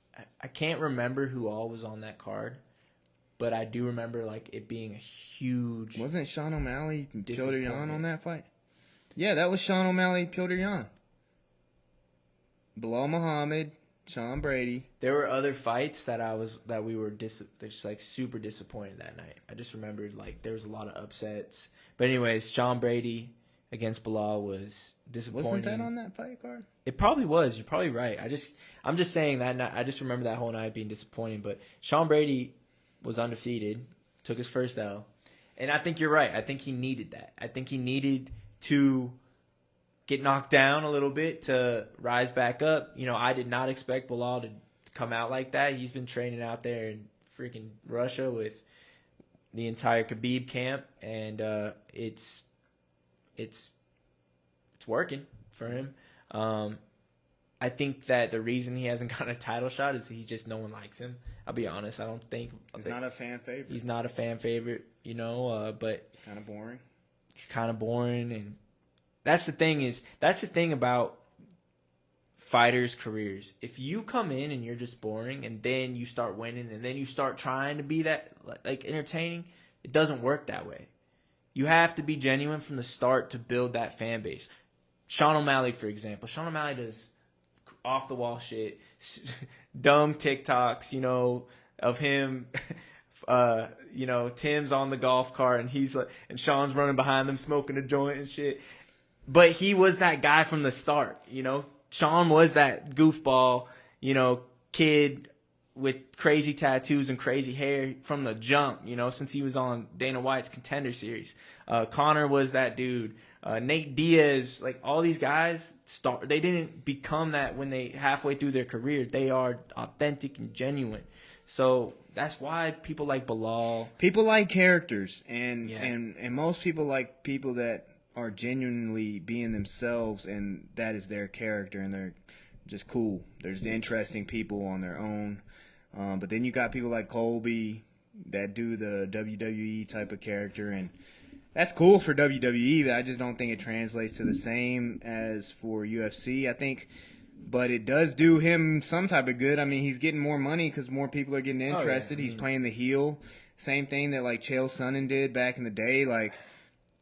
Speaker 2: I can't remember who all was on that card, but I do remember like it being a huge.
Speaker 1: Wasn't Sean O'Malley and Piotr Jan on that fight? Yeah, that was Sean O'Malley, Piotr Jan, Bilal Muhammad, Sean Brady.
Speaker 2: There were other fights that we were just like super disappointed that night. I just remembered like there was a lot of upsets. But anyways, Sean Brady against Bilal was disappointing.
Speaker 1: Wasn't that on that fight card?
Speaker 2: It probably was. You're probably right. I'm just saying that night, I just remember that whole night being disappointing. But Sean Brady was undefeated, took his first L, and I think you're right. I think he needed that. I think he needed to get knocked down a little bit to rise back up. You know, I did not expect Bilal to come out like that. He's been training out there in freaking Russia with the entire Khabib camp, and it's working for him. I think that the reason he hasn't gotten a title shot is no one likes him. I'll be honest. I don't think
Speaker 1: he's not a fan favorite.
Speaker 2: He's not a fan favorite, you know. But
Speaker 1: kind of boring.
Speaker 2: He's kind of boring, and that's the thing about fighters' careers. If you come in and you're just boring, and then you start winning, and then you start trying to be that like entertaining, it doesn't work that way. You have to be genuine from the start to build that fan base. Sean O'Malley, for example. Sean O'Malley does off the wall shit, dumb TikToks, you know, of him. You know, Tim's on the golf cart and he's like, and Sean's running behind them smoking a joint and shit. But he was that guy from the start, you know. Sean was that goofball, you know, kid with crazy tattoos and crazy hair from the jump, you know, since he was on Dana White's Contender Series. Conor was that dude. Nate Diaz, like all these guys, they didn't become that when they halfway through their career. They are authentic and genuine. So that's why people like Bilal.
Speaker 1: People like characters, and most people like people that are genuinely being themselves, and that is their character, and they're just cool. There's interesting people on their own. But then you got people like Colby that do the WWE type of character, and that's cool for WWE, but I just don't think it translates to the same as for UFC. I think, but it does do him some type of good. I mean, he's getting more money because more people are getting interested. He's playing the heel. Same thing that like Chael Sonnen did back in the day, like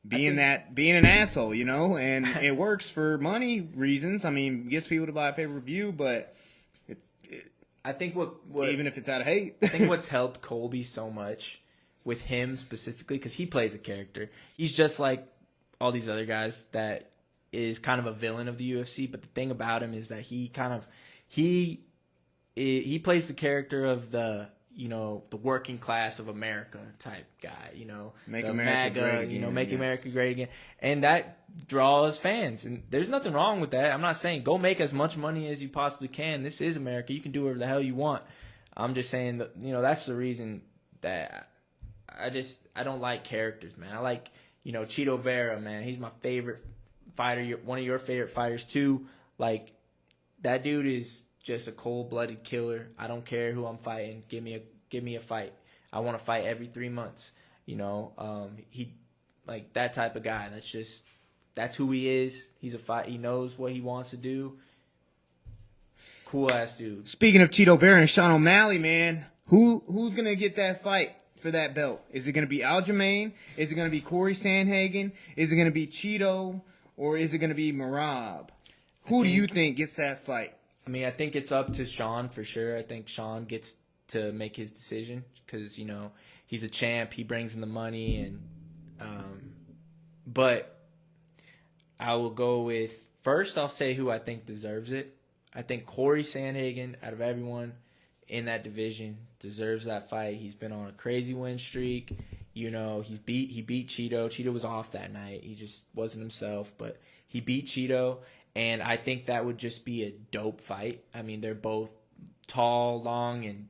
Speaker 1: being an asshole, you know, and it works for money reasons. I mean, gets people to buy a pay-per-view, but
Speaker 2: I think what
Speaker 1: even if it's out of hate.
Speaker 2: I think what's helped Colby so much with him specifically, because he plays a character. He's just like all these other guys that is kind of a villain of the UFC. But the thing about him is that he he plays the character of the working class of America type guy.
Speaker 1: Make
Speaker 2: the
Speaker 1: America
Speaker 2: MAGA,
Speaker 1: great again.
Speaker 2: Make America great again, and that draws fans. And there's nothing wrong with that. I'm not saying go make as much money as you possibly can. This is America. You can do whatever the hell you want. I'm just saying that that's the reason that I don't like characters, man. I like Chito Vera, man. He's my favorite fighter. One of your favorite fighters too. Like, that dude is just a cold-blooded killer. I don't care who I'm fighting. Give me a fight. I want to fight every 3 months. He like that type of guy. That's who he is. He's a fight. He knows what he wants to do. Cool ass dude.
Speaker 1: Speaking of Chito Vera and Sean O'Malley, man, who's gonna get that fight for that belt? Is it gonna be Aljamain? Is it gonna be Corey Sandhagen? Is it gonna be Chito? Or is it gonna be Merab? Who do you think gets that fight?
Speaker 2: I mean, I think it's up to Sean for sure. I think Sean gets to make his decision because he's a champ. He brings in the money, but I will go with first. I'll say who I think deserves it. I think Corey Sandhagen, out of everyone in that division, deserves that fight. He's been on a crazy win streak. He beat Chito. Chito was off that night. He just wasn't himself, but he beat Chito. And I think that would just be a dope fight. I mean, they're both tall, long, and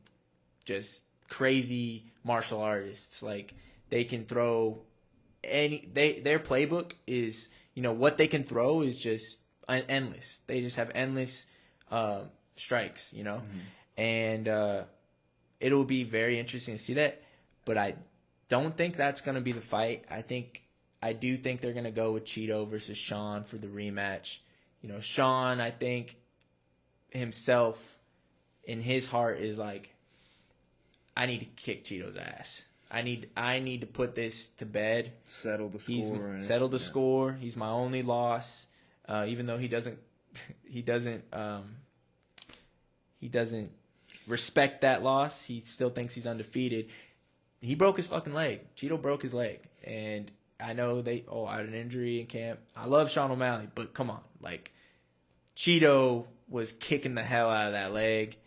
Speaker 2: just crazy martial artists. Like, they can throw their playbook is, what they can throw is just endless. They just have endless strikes, Mm-hmm. And it'll be very interesting to see that. But I don't think that's going to be the fight. I do think they're going to go with Chito versus Sean for the rematch. Sean, I think himself in his heart is like, I need to kick Chito's ass. I need to put this to bed.
Speaker 1: Settle the score.
Speaker 2: Settle the score. He's my only loss. Even though he doesn't respect that loss. He still thinks he's undefeated. He broke his fucking leg. Chito broke his leg. And I know I had an injury in camp. I love Sean O'Malley, but come on. Like, Chito was kicking the hell out of that leg.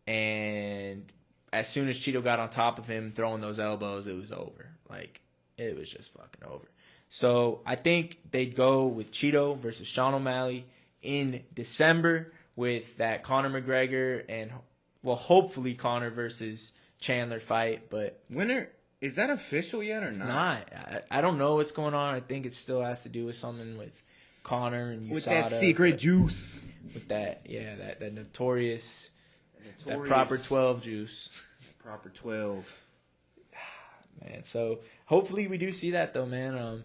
Speaker 2: And as soon as Chito got on top of him, throwing those elbows, it was over. Like, it was just fucking over. So I think they'd go with Chito versus Sean O'Malley in December with that Conor McGregor and, well, hopefully Conor versus Chandler fight. But
Speaker 1: winner, is that official yet or
Speaker 2: it's
Speaker 1: not?
Speaker 2: I don't know what's going on. I think it still has to do with something with Conor and USADA.
Speaker 1: With that secret juice.
Speaker 2: With that, yeah, that notorious, that proper 12 juice.
Speaker 1: Proper 12.
Speaker 2: Man, so hopefully we do see that though, man.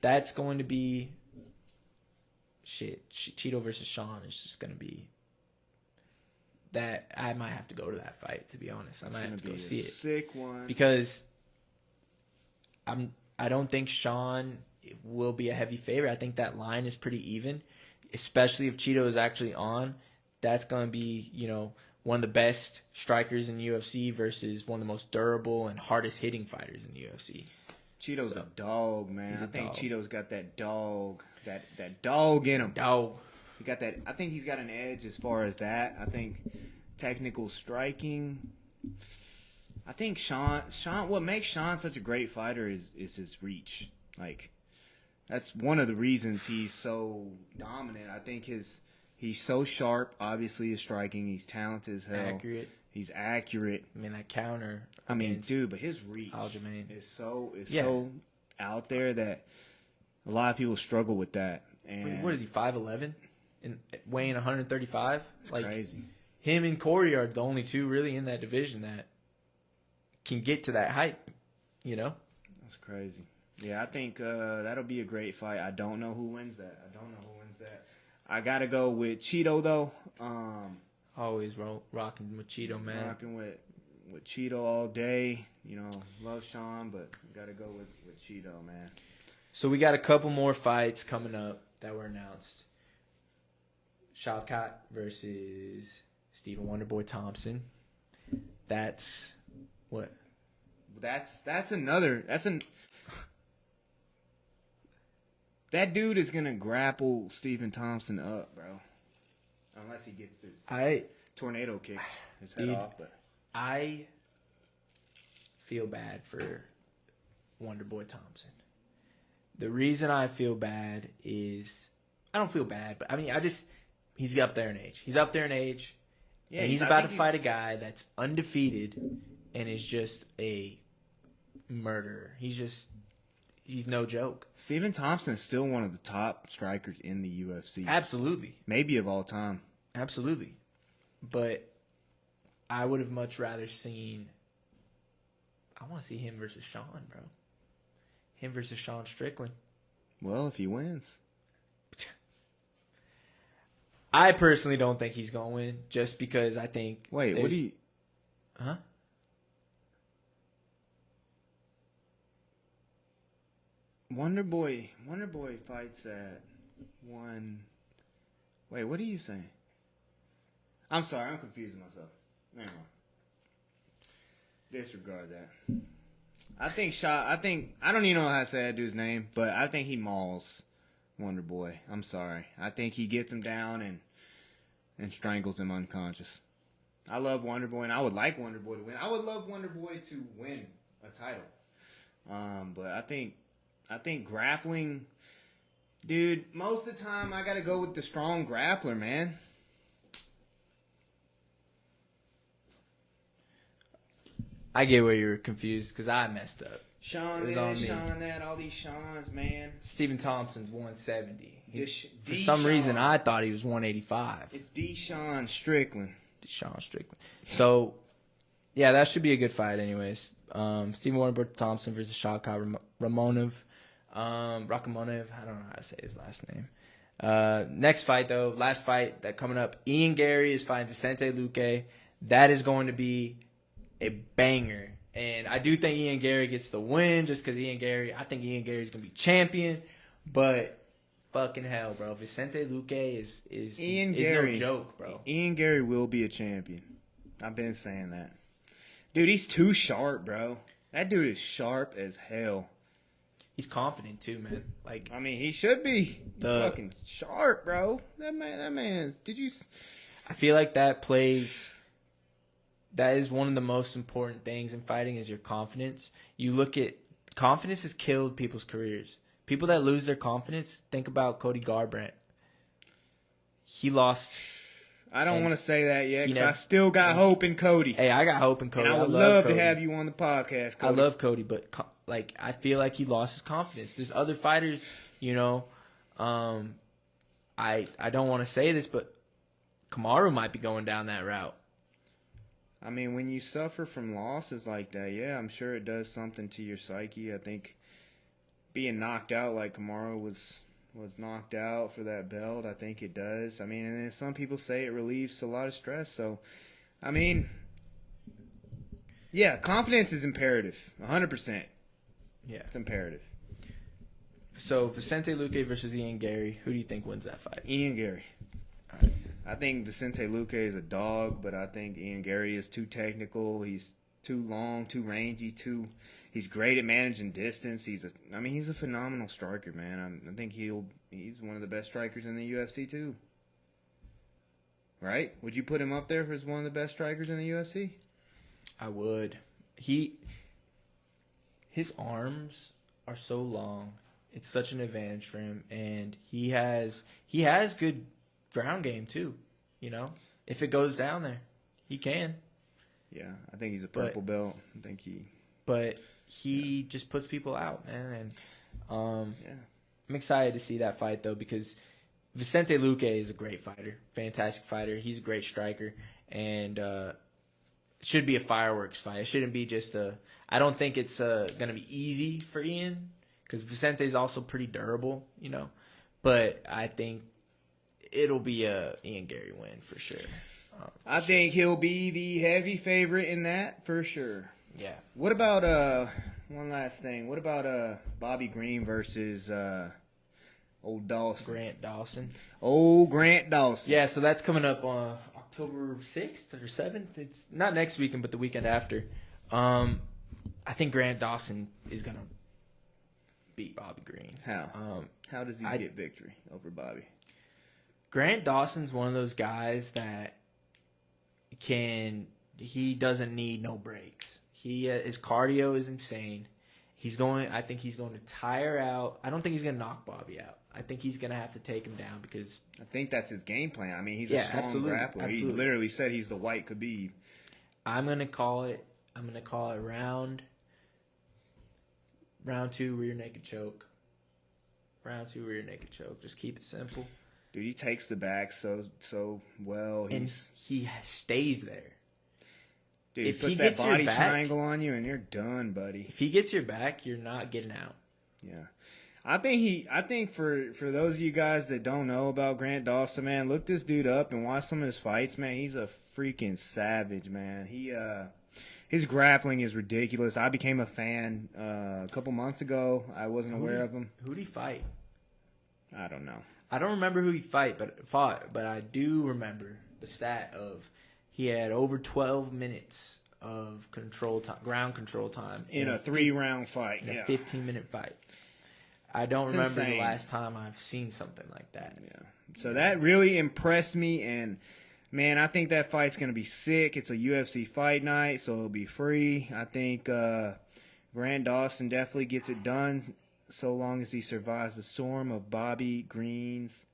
Speaker 2: That's going to be Chito versus Sean is just going to be that. I might have to go to that fight, to be honest. I might have to go see it.
Speaker 1: Sick one.
Speaker 2: Because I don't think Sean will be a heavy favorite. I think that line is pretty even, especially if Chito is actually on. That's going to be, one of the best strikers in the UFC versus one of the most durable and hardest hitting fighters in the UFC.
Speaker 1: Chito's a dog, man. I think
Speaker 2: dog.
Speaker 1: Chito's got that dog, that dog in him.
Speaker 2: Dog.
Speaker 1: He got that. I think he's got an edge as far as that. I think technical striking. I think Sean. What makes Sean such a great fighter is his reach. Like, that's one of the reasons he's so dominant. I think he's so sharp. Obviously, his striking. He's talented as hell.
Speaker 2: Accurate.
Speaker 1: He's accurate.
Speaker 2: I mean, that counter.
Speaker 1: Dude, but his reach is so out there that a lot of people struggle with that. And
Speaker 2: what is he, 5'11"? And weighing 135?
Speaker 1: It's crazy.
Speaker 2: Him and Corey are the only two really in that division that can get to that height,
Speaker 1: That's crazy. Yeah, I think that'll be a great fight. I don't know who wins that. I got to go with Chito, though.
Speaker 2: Always rocking with Chito, man.
Speaker 1: Rocking with Chito all day. Love Sean, but got to go with Chito, man.
Speaker 2: So we got a couple more fights coming up that were announced. Shavkat versus Stephen Wonderboy Thompson. That's what?
Speaker 1: That dude is gonna grapple Stephen Thompson up, bro. Unless he gets this. tornado kicked his head
Speaker 2: Dude,
Speaker 1: off. But
Speaker 2: I feel bad for Wonderboy Thompson. The reason I feel bad is I don't feel bad, but I mean he's up there in age. He's up there in age. Yeah, and he's about to fight a guy that's undefeated and is just a murderer. He's no joke.
Speaker 1: Stephen Thompson is still one of the top strikers in the UFC.
Speaker 2: Absolutely.
Speaker 1: Maybe of all time.
Speaker 2: Absolutely. But I would have much rather seen... I want to see him versus Sean, bro. Him versus Sean Strickland.
Speaker 1: Well, if he wins.
Speaker 2: I personally don't think he's going to win just because I think...
Speaker 1: Wait, what do you...
Speaker 2: Huh?
Speaker 1: Wonderboy fights at 1... Wait, what are you saying? I'm sorry, I'm confusing myself. Never mind. Disregard that. I don't even know how to say that dude's name, but I think he mauls Wonderboy. I'm sorry. I think he gets him down and strangles him unconscious. I love Wonderboy, and I would like Wonderboy to win. I would love Wonderboy to win a title. But I think grappling, dude, most of the time I got to go with the strong grappler, man.
Speaker 2: I get where you're confused because I messed up.
Speaker 1: Sean this, Sean that, all these Seans, man.
Speaker 2: Stephen Thompson's 170. For
Speaker 1: D.
Speaker 2: some
Speaker 1: Sean.
Speaker 2: reason, I thought he was 185.
Speaker 1: It's Deshaun Strickland.
Speaker 2: Deshaun Strickland. So, yeah, that should be a good fight anyways. Stephen Wonderboy Thompson versus Shavkat Rakhmonov. Rakhmonov. I don't know how to say his last name. Next fight, though. Last fight that coming up. Ian Gary is fighting Vicente Luque. That is going to be a banger. And I do think Ian Gary gets the win just because I think Ian Gary's going to be champion. But fucking hell, bro. Vicente Luque is no joke, bro.
Speaker 1: Ian Gary will be a champion. I've been saying that. Dude, he's too sharp, bro. That dude is sharp as hell.
Speaker 2: He's confident too, man. Like,
Speaker 1: I mean, he should be fucking sharp, bro. That man.
Speaker 2: I feel like that is one of the most important things in fighting is your confidence. You look at confidence has killed people's careers. People that lose their confidence, think about Cody Garbrandt. He lost.
Speaker 1: I don't want to say that yet because I still got hope in Cody.
Speaker 2: Hey, I got hope in Cody.
Speaker 1: And I would love to have you on the podcast, Cody.
Speaker 2: I love Cody, but I feel like he lost his confidence. There's other fighters, I don't want to say this, but Kamaru might be going down that route.
Speaker 1: I mean, when you suffer from losses like that, yeah, I'm sure it does something to your psyche. I think being knocked out like Kamaru was knocked out for that belt, I think it does. I mean, and then some people say it relieves a lot of stress. So, I mean, yeah, confidence is imperative, 100%.
Speaker 2: Yeah,
Speaker 1: it's imperative.
Speaker 2: So, Vicente Luque versus Ian Gary, who do you think wins that fight?
Speaker 1: Ian Gary. All right. I think Vicente Luque is a dog, but I think Ian Gary is too technical. He's too long, too rangy, he's great at managing distance. He's a phenomenal striker, man. I think he's one of the best strikers in the UFC too. Right? Would you put him up there as one of the best strikers in the UFC?
Speaker 2: I would. His arms are so long. It's such an advantage for him, and he has good ground game too. If it goes down there, he can.
Speaker 1: Yeah, I think he's a purple belt.
Speaker 2: But he just puts people out, man. And I'm excited to see that fight though because Vicente Luque is a great fighter, fantastic fighter. He's a great striker, and it should be a fireworks fight. It shouldn't be just I don't think it's gonna be easy for Ian because Vicente's also pretty durable, But I think it'll be a Ian Gary win for sure.
Speaker 1: I think he'll be the heavy favorite in that for sure.
Speaker 2: Yeah.
Speaker 1: What about one last thing? What about Bobby Green versus old Dawson?
Speaker 2: Grant Dawson.
Speaker 1: Old Grant Dawson.
Speaker 2: Yeah, so that's coming up on October 6th or 7th. It's not next weekend, but the weekend after. I think Grant Dawson is gonna beat Bobby Green.
Speaker 1: How? How does he get victory over Bobby?
Speaker 2: Grant Dawson's one of those guys that he doesn't need no breaks. His cardio is insane. I think he's going to tire out. I don't think he's going to knock Bobby out. I think he's going to have to take him down because
Speaker 1: I think that's his game plan. I mean, he's a strong grappler. Absolutely. He literally said he's the white Khabib.
Speaker 2: I'm going to call it round 2 rear naked choke. Round 2 rear naked choke. Just keep it simple.
Speaker 1: Dude, he takes the back so well.
Speaker 2: And he stays there.
Speaker 1: Dude, if he puts that body triangle on you and you're done, buddy.
Speaker 2: If he gets your back, you're not getting out.
Speaker 1: Yeah. I think for those of you guys that don't know about Grant Dawson, man, look this dude up and watch some of his fights, man. He's a freaking savage, man. His grappling is ridiculous. I became a fan a couple months ago. I wasn't aware of him.
Speaker 2: Who'd he fight?
Speaker 1: I don't know.
Speaker 2: I don't remember who he fought, but I do remember the stat of he had over 12 minutes of ground control time
Speaker 1: in a 3-round fight.
Speaker 2: In a 15-minute fight. I don't remember the last time I've seen something like that.
Speaker 1: Yeah. So that really impressed me, and man, I think that fight's going to be sick. It's a UFC fight night, so it'll be free. I think Grant Dawson definitely gets it done so long as he survives the storm of Bobby Green's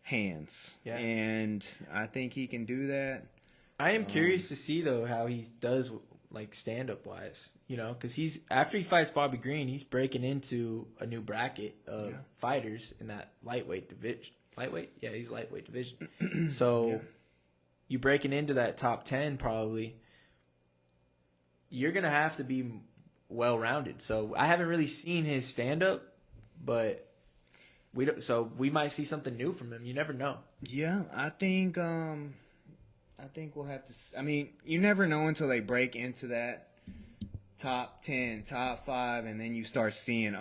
Speaker 1: hands.
Speaker 2: Yeah.
Speaker 1: And I think he can do that.
Speaker 2: I am curious to see, though, how he does, like, stand-up wise. You know, because after he fights Bobby Green, he's breaking into a new bracket of fighters in that lightweight division. Lightweight? Yeah, he's lightweight division. So you breaking into that top 10 probably, you're going to have to be well-rounded. So I haven't really seen his stand-up, but we might see something new from him. You never know.
Speaker 1: Yeah, I think we'll have to. I mean, you never know until they break into that top 10, top 5, and then you start seeing,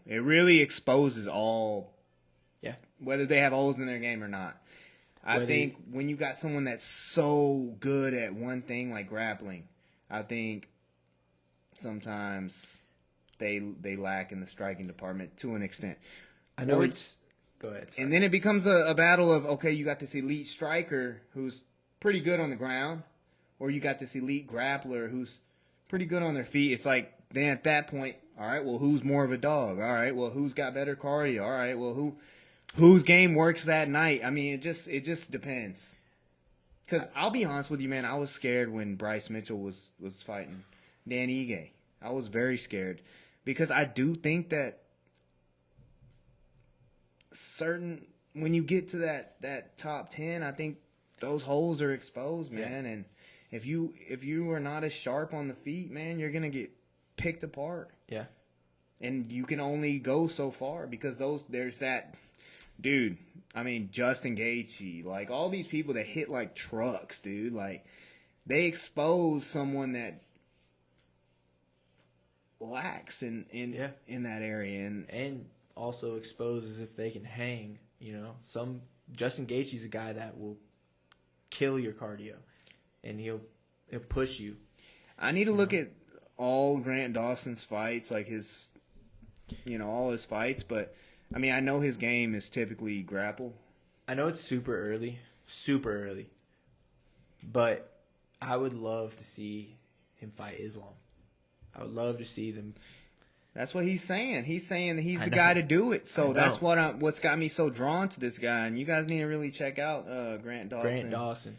Speaker 1: it really exposes all.
Speaker 2: Yeah.
Speaker 1: Whether they have holes in their game or not. I think when you got someone that's so good at one thing like grappling, I think sometimes they lack in the striking department to an extent.
Speaker 2: I know Go ahead. Sorry.
Speaker 1: And then it becomes a battle of, okay, you got this elite striker who's pretty good on the ground, or you got this elite grappler who's pretty good on their feet. It's like, then at that point, all right, well, who's more of a dog? All right, well, who's got better cardio? All right, well, whose game works that night? I mean, it just depends. Because I'll be honest with you, man, I was scared when Bryce Mitchell was fighting Dan Ige. I was very scared because I do think that when you get to that top 10, I think those holes are exposed, man. Yeah. And if you are not as sharp on the feet, man, you're gonna get picked apart.
Speaker 2: Yeah.
Speaker 1: And you can only go so far because there's that dude. I mean, Justin Gaethje, like all these people that hit like trucks, dude. Like they expose someone that lacks in that area,
Speaker 2: and also exposes if they can hang. You know, Justin Gaethje's a guy that will kill your cardio, and he'll push you.
Speaker 1: I need to look at all Grant Dawson's fights, like his, all his fights. But I mean, I know his game is typically grapple.
Speaker 2: I know it's super early, but I would love to see him fight Islam. I would love to see them.
Speaker 1: That's what he's saying. He's saying that he's the guy to do it. So that's what's got me so drawn to this guy. And you guys need to really check out Grant Dawson.
Speaker 2: Grant Dawson.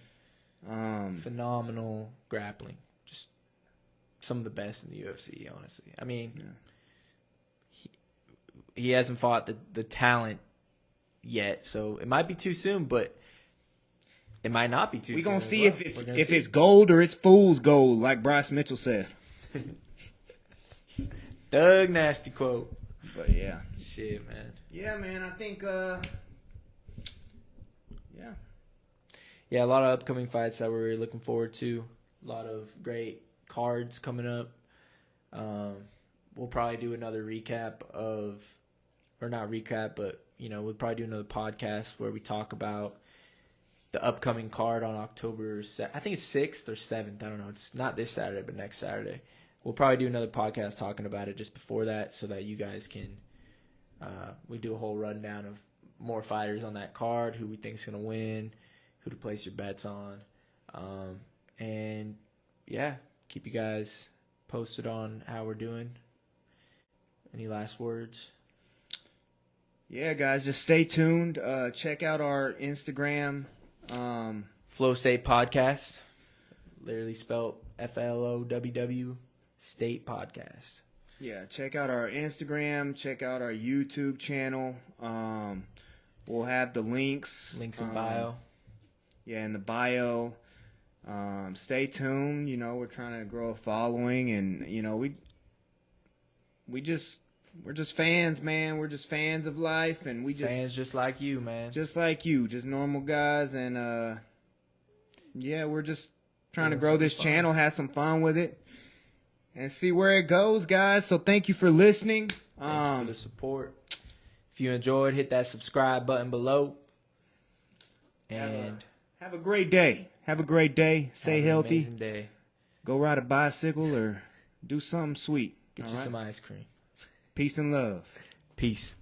Speaker 2: Phenomenal grappling. Just some of the best in the UFC, honestly. I mean, he hasn't fought the talent yet, so it might be too soon, but it might not be too soon.
Speaker 1: We're going to see if it's gold or it's fool's gold, like Bryce Mitchell said.
Speaker 2: Doug Nasty quote.
Speaker 1: But yeah.
Speaker 2: Shit, man.
Speaker 1: Yeah, man, I think
Speaker 2: yeah, a lot of upcoming fights that we're looking forward to. A lot of great cards coming up. We'll probably do another recap but we'll probably do another podcast where we talk about the upcoming card on October I think it's 6th or 7th. I don't know. It's not this Saturday, but next Saturday. We'll probably do another podcast talking about it just before that so that you guys can we do a whole rundown of more fighters on that card, who we think is going to win, who to place your bets on. And yeah, keep you guys posted on how we're doing. Any last words?
Speaker 1: Yeah, guys, just stay tuned. Check out our Instagram.
Speaker 2: Flow State Podcast. Literally spelled FLOWW State Podcast.
Speaker 1: Yeah, check out our Instagram. Check out our YouTube channel. We'll have the links.
Speaker 2: Links in bio.
Speaker 1: Yeah, in the bio. Stay tuned. You know, we're trying to grow a following, and you know, we're just fans, man. We're just fans of life, and
Speaker 2: fans just like you, man.
Speaker 1: Just like you, just normal guys, and yeah, we're just trying to grow this channel, have some fun with it, and see where it goes, guys. So thank you for listening.
Speaker 2: Thank you for the support. If you enjoyed, hit that subscribe button below. And
Speaker 1: have a great day. Have a great day. Stay healthy.
Speaker 2: Amazing day.
Speaker 1: Go ride a bicycle or do something sweet.
Speaker 2: Get you some ice cream.
Speaker 1: Peace and love.
Speaker 2: Peace.